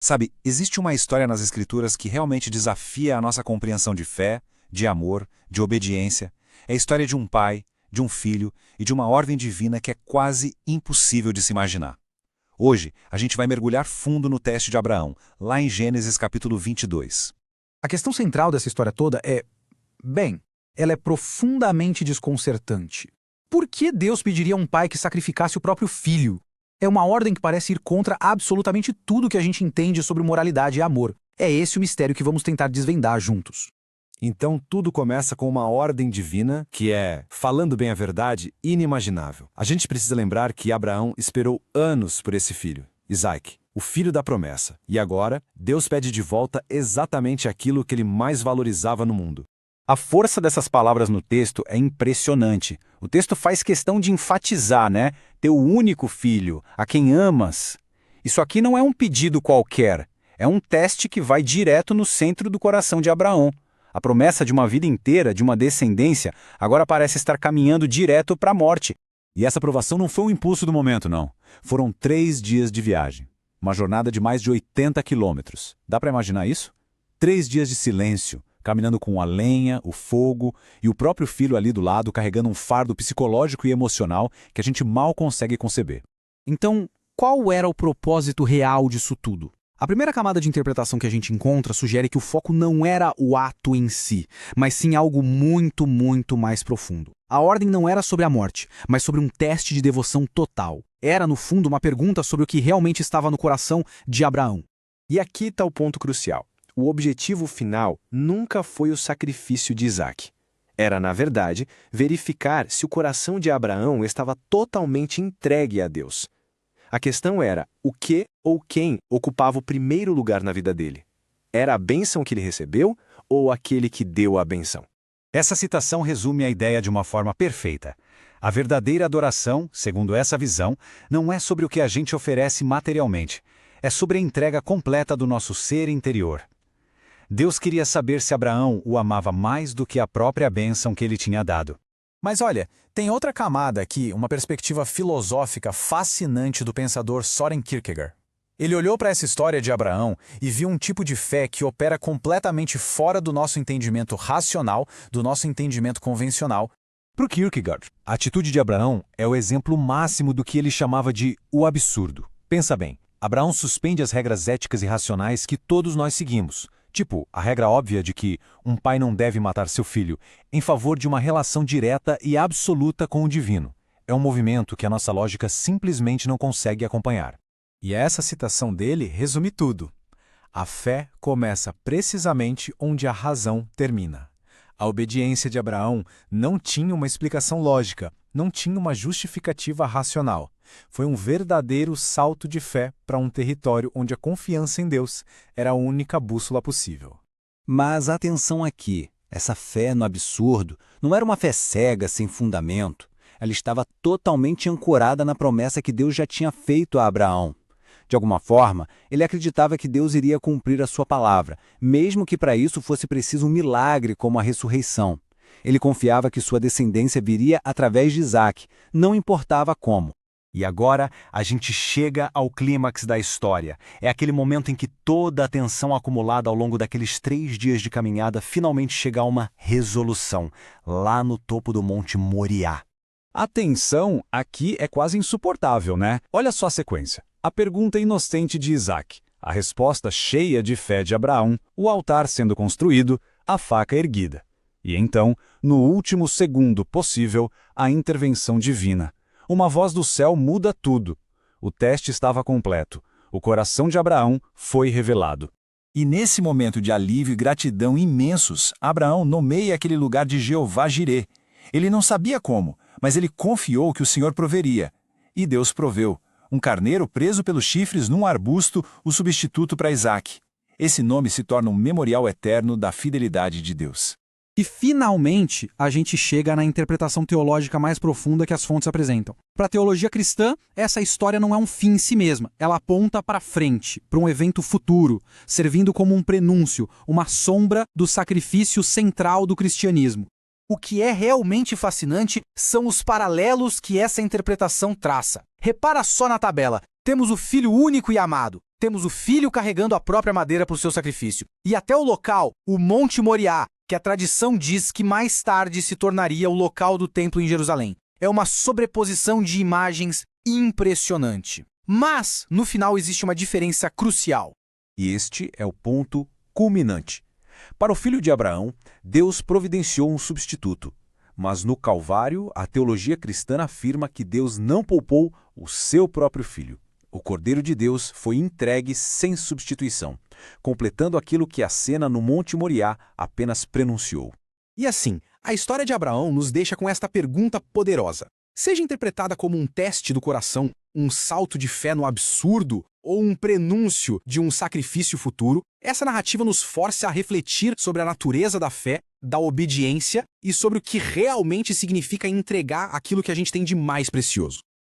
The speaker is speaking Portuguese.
Sabe, existe uma história nas Escrituras que realmente desafia a nossa compreensão de fé, de amor, de obediência. É a história de um pai, de um filho e de uma ordem divina que é quase impossível de se imaginar. Hoje, a gente vai mergulhar fundo no teste de Abraão, lá em Gênesis capítulo 22. A questão central dessa história toda bem, ela é profundamente desconcertante. Por que Deus pediria a um pai que sacrificasse o próprio filho? É uma ordem que parece ir contra absolutamente tudo que a gente entende sobre moralidade e amor. É esse o mistério que vamos tentar desvendar juntos. Então tudo começa com uma ordem divina que é, falando bem a verdade, inimaginável. A gente precisa lembrar que Abraão esperou anos por esse filho, Isaac, o filho da promessa. E agora, Deus pede de volta exatamente aquilo que ele mais valorizava no mundo. A força dessas palavras no texto é impressionante. O texto faz questão de enfatizar, Teu único filho, a quem amas. Isso aqui não é um pedido qualquer. É um teste que vai direto no centro do coração de Abraão. A promessa de uma vida inteira, de uma descendência, agora parece estar caminhando direto para a morte. E essa provação não foi um impulso do momento, não. Foram 3 dias de viagem. Uma jornada de mais de 80 quilômetros. Dá para imaginar isso? 3 dias de silêncio, caminhando com a lenha, o fogo e o próprio filho ali do lado carregando um fardo psicológico e emocional que a gente mal consegue conceber. Então, qual era o propósito real disso tudo? A primeira camada de interpretação que a gente encontra sugere que o foco não era o ato em si, mas sim algo muito, muito mais profundo. A ordem não era sobre a morte, mas sobre um teste de devoção total. Era, no fundo, uma pergunta sobre o que realmente estava no coração de Abraão. E aqui está o ponto crucial. O objetivo final nunca foi o sacrifício de Isaac. Era, na verdade, verificar se o coração de Abraão estava totalmente entregue a Deus. A questão era o que ou quem ocupava o primeiro lugar na vida dele. Era a bênção que ele recebeu ou aquele que deu a bênção? Essa citação resume a ideia de uma forma perfeita. A verdadeira adoração, segundo essa visão, não é sobre o que a gente oferece materialmente. É sobre a entrega completa do nosso ser interior. Deus queria saber se Abraão o amava mais do que a própria bênção que ele tinha dado. Mas olha, tem outra camada aqui, uma perspectiva filosófica fascinante do pensador Søren Kierkegaard. Ele olhou para essa história de Abraão e viu um tipo de fé que opera completamente fora do nosso entendimento racional, do nosso entendimento convencional. Para o Kierkegaard, a atitude de Abraão é o exemplo máximo do que ele chamava de o absurdo. Pensa bem, Abraão suspende as regras éticas e racionais que todos nós seguimos. Tipo, a regra óbvia de que um pai não deve matar seu filho, em favor de uma relação direta e absoluta com o divino. É um movimento que a nossa lógica simplesmente não consegue acompanhar. E essa citação dele resume tudo. A fé começa precisamente onde a razão termina. A obediência de Abraão não tinha uma explicação lógica, não tinha uma justificativa racional. Foi um verdadeiro salto de fé para um território onde a confiança em Deus era a única bússola possível. Mas atenção aqui, essa fé no absurdo não era uma fé cega, sem fundamento. Ela estava totalmente ancorada na promessa que Deus já tinha feito a Abraão. De alguma forma, ele acreditava que Deus iria cumprir a sua palavra, mesmo que para isso fosse preciso um milagre como a ressurreição. Ele confiava que sua descendência viria através de Isaac, não importava como. E agora a gente chega ao clímax da história. É aquele momento em que toda a tensão acumulada ao longo daqueles 3 dias de caminhada finalmente chega a uma resolução, lá no topo do Monte Moriá. A tensão aqui é quase insuportável, né? Olha só a sequência. A pergunta inocente de Isaac, a resposta cheia de fé de Abraão, o altar sendo construído, a faca erguida. E então, no último segundo possível, a intervenção divina. Uma voz do céu muda tudo. O teste estava completo. O coração de Abraão foi revelado. E nesse momento de alívio e gratidão imensos, Abraão nomeia aquele lugar de Jeová Jirê. Ele não sabia como, mas ele confiou que o Senhor proveria. E Deus proveu. Um carneiro preso pelos chifres num arbusto, o substituto para Isaac. Esse nome se torna um memorial eterno da fidelidade de Deus. E, finalmente, a gente chega na interpretação teológica mais profunda que as fontes apresentam. Para a teologia cristã, essa história não é um fim em si mesma. Ela aponta para frente, para um evento futuro, servindo como um prenúncio, uma sombra do sacrifício central do cristianismo. O que é realmente fascinante são os paralelos que essa interpretação traça. Repara só na tabela. Temos o Filho único e amado. temos o filho carregando a própria madeira para o seu sacrifício. E até o local, o Monte Moriá, que a tradição diz que mais tarde se tornaria o local do templo em Jerusalém. É uma sobreposição de imagens impressionante. Mas, no final, existe uma diferença crucial. E este é o ponto culminante. Para o filho de Abraão, Deus providenciou um substituto. Mas no Calvário, a teologia cristã afirma que Deus não poupou o seu próprio filho. O Cordeiro de Deus foi entregue sem substituição, completando aquilo que a cena no Monte Moriá apenas prenunciou. E assim, a história de Abraão nos deixa com esta pergunta poderosa. Seja interpretada como um teste do coração, um salto de fé no absurdo ou um prenúncio de um sacrifício futuro, essa narrativa nos força a refletir sobre a natureza da fé, da obediência e sobre o que realmente significa entregar aquilo que a gente tem de mais precioso.